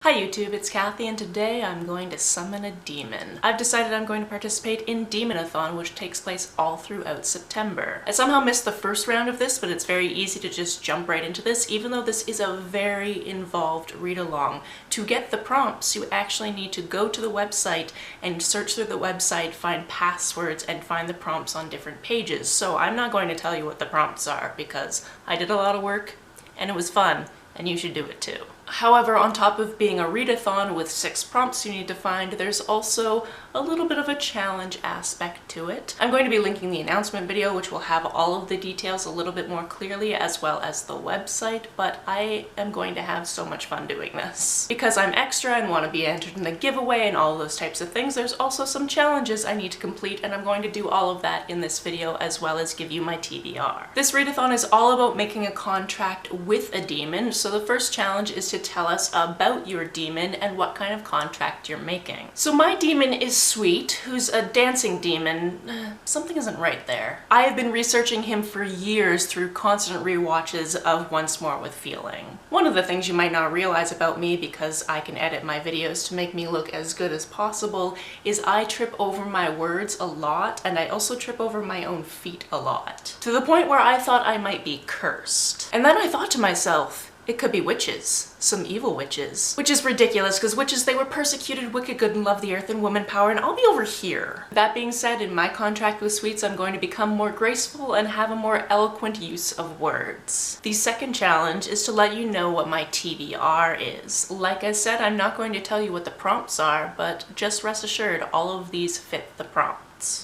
Hi YouTube, it's Kathy, and today I'm going to summon a demon. I've decided I'm going to participate in Demonathon, which takes place all throughout September. I somehow missed the first round of this, but it's very easy to just jump right into this, even though this is a very involved read-along. To get the prompts, you actually need to go to the website and search through the website, find passwords, and find the prompts on different pages. So I'm not going to tell you what the prompts are, because I did a lot of work, and it was fun, and you should do it too. However, on top of being a readathon with 6 prompts you need to find, there's also a little bit of a challenge aspect to it. I'm going to be linking the announcement video, which will have all of the details a little bit more clearly, as well as the website, but I am going to have so much fun doing this. Because I'm extra and want to be entered in the giveaway and all those types of things, there's also some challenges I need to complete, and I'm going to do all of that in this video, as well as give you my TBR. This readathon is all about making a contract with a demon, so the first challenge is to tell us about your demon and what kind of contract you're making. So my demon is Sweet, who's a dancing demon. Something isn't right there. I have been researching him for years through constant rewatches of Once More with Feeling. One of the things you might not realize about me, because I can edit my videos to make me look as good as possible, is I trip over my words a lot, and I also trip over my own feet a lot. To the point where I thought I might be cursed. And then I thought to myself, it could be witches. Some evil witches. Which is ridiculous, because witches, they were persecuted, wicked, good, and love the earth and woman power, and I'll be over here. That being said, in my contract with Sweets, I'm going to become more graceful and have a more eloquent use of words. The second challenge is to let you know what my TBR is. Like I said, I'm not going to tell you what the prompts are, but just rest assured, all of these fit the prompt.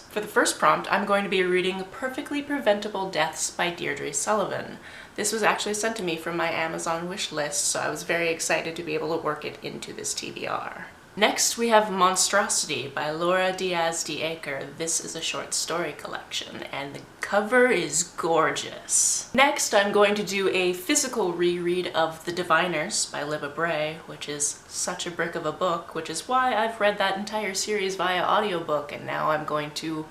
For the first prompt, I'm going to be reading Perfectly Preventable Deaths by Deirdre Sullivan. This was actually sent to me from my Amazon wish list, so I was very excited to be able to work it into this TBR. Next, we have Monstrosity by Laura Diaz de Aker. This is a short story collection, and the cover is gorgeous. Next, I'm going to do a physical reread of The Diviners by Libba Bray, which is such a brick of a book, which is why I've read that entire series via audiobook, and now I'm going to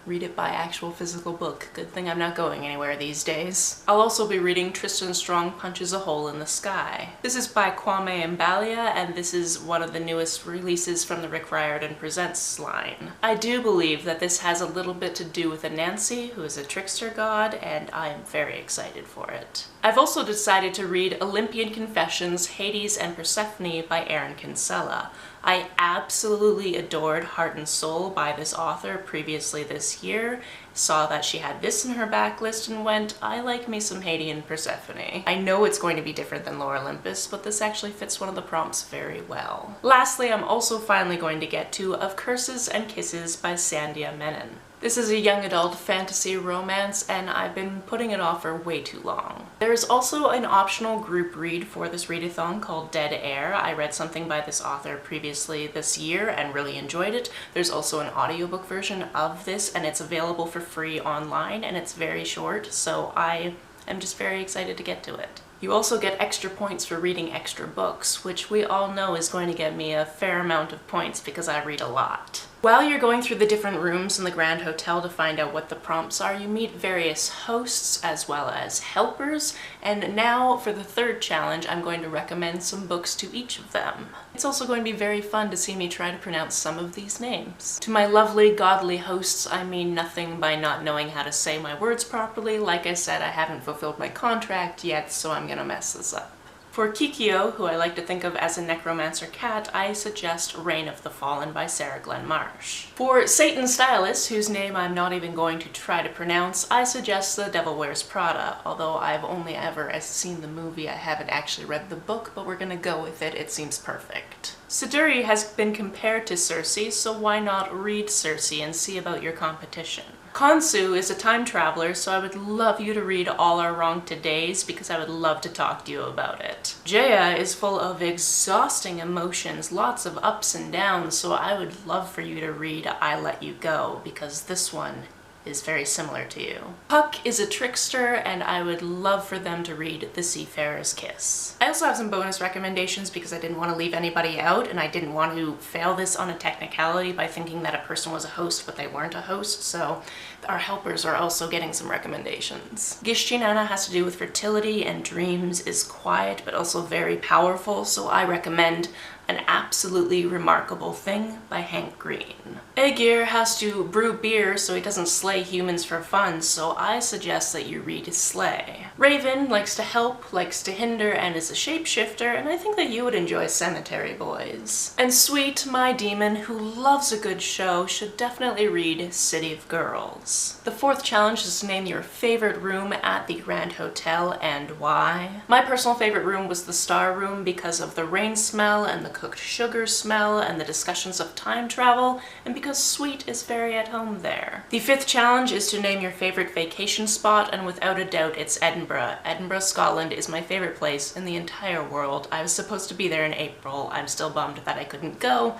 read it by actual physical book. Good thing I'm not going anywhere these days. I'll also be reading Tristan Strong Punches a Hole in the Sky. This is by Kwame Mbalia, and this is one of the newest releases from the Rick Riordan Presents line. I do believe that this has a little bit to do with Anansi, who is a trickster god, and I am very excited for it. I've also decided to read Olympian Confessions, Hades and Persephone by Erin Kinsella. I absolutely adored Heart and Soul by this author previously this year, saw that she had this in her backlist and went, I like me some Hades and Persephone. I know it's going to be different than Lore Olympus, but this actually fits one of the prompts very well. Lastly, I'm also finally going to get to Of Curses and Kisses by Sandhya Menon. This is a young adult fantasy romance, and I've been putting it off for way too long. There is also an optional group read for this readathon called Dead Air. I read something by this author previously this year and really enjoyed it. There's also an audiobook version of this, and it's available for free online, and it's very short, so I am just very excited to get to it. You also get extra points for reading extra books, which we all know is going to get me a fair amount of points because I read a lot. While you're going through the different rooms in the Grand Hotel to find out what the prompts are, you meet various hosts as well as helpers, and now for the third challenge, I'm going to recommend some books to each of them. It's also going to be very fun to see me try to pronounce some of these names. To my lovely, godly hosts, I mean nothing by not knowing how to say my words properly. Like I said, I haven't fulfilled my contract yet, so I'm gonna mess this up. For Kikyo, who I like to think of as a necromancer cat, I suggest Reign of the Fallen by Sarah Glenn Marsh. For Satan Stylus, whose name I'm not even going to try to pronounce, I suggest The Devil Wears Prada, although I've only ever seen the movie, I haven't actually read the book, but we're gonna go with it, it seems perfect. Siduri has been compared to Circe, so why not read Circe and see about your competition? Khonsu is a time traveler, so I would love you to read All Are Wrong Todays because I would love to talk to you about it. Jaya is full of exhausting emotions, lots of ups and downs, so I would love for you to read I Let You Go because this one is very similar to you. Puck is a trickster, and I would love for them to read The Seafarer's Kiss. I also have some bonus recommendations because I didn't want to leave anybody out, and I didn't want to fail this on a technicality by thinking that a person was a host but they weren't a host, so our helpers are also getting some recommendations. Geshtinanna has to do with fertility and dreams, is quiet but also very powerful, so I recommend An Absolutely Remarkable Thing by Hank Green. Aegir has to brew beer so he doesn't slay humans for fun, so I suggest that you read Slay. Raven likes to help, likes to hinder, and is a shapeshifter, and I think that you would enjoy Cemetery Boys. And Sweet, my demon, who loves a good show, should definitely read City of Girls. The fourth challenge is to name your favorite room at the Grand Hotel and why. My personal favorite room was the Star Room because of the rain smell and the cooked sugar smell and the discussions of time travel, and because Sweet is very at home there. The fifth challenge is to name your favorite vacation spot, and without a doubt it's Edinburgh. Edinburgh, Scotland is my favorite place in the entire world. I was supposed to be there in April. I'm still bummed that I couldn't go.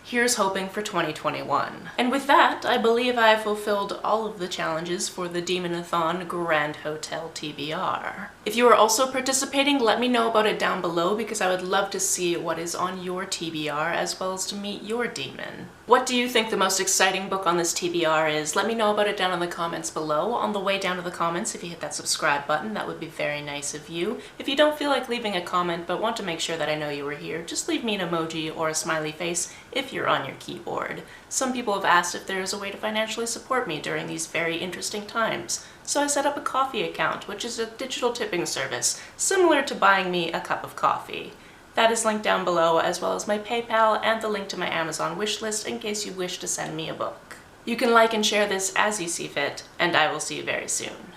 Here's hoping for 2021. And with that, I believe I've fulfilled all of the challenges for the Demonathon Grand Hotel TBR. If you are also participating, let me know about it down below because I would love to see what is on your TBR as well as to meet your demon. What do you think the most exciting book on this TBR is? Let me know about it down in the comments below. On the way down to the comments, if you hit that subscribe button, that would be very nice of you. If you don't feel like leaving a comment but want to make sure that I know you were here, just leave me an emoji or a smiley face if you're on your keyboard. Some people have asked if there is a way to financially support me during these very interesting times. So I set up a coffee account, which is a digital tipping service, similar to buying me a cup of coffee. That is linked down below, as well as my PayPal and the link to my Amazon wishlist in case you wish to send me a book. You can like and share this as you see fit, and I will see you very soon.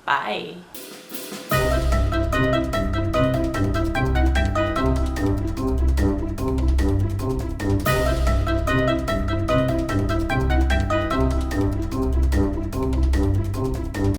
Bye!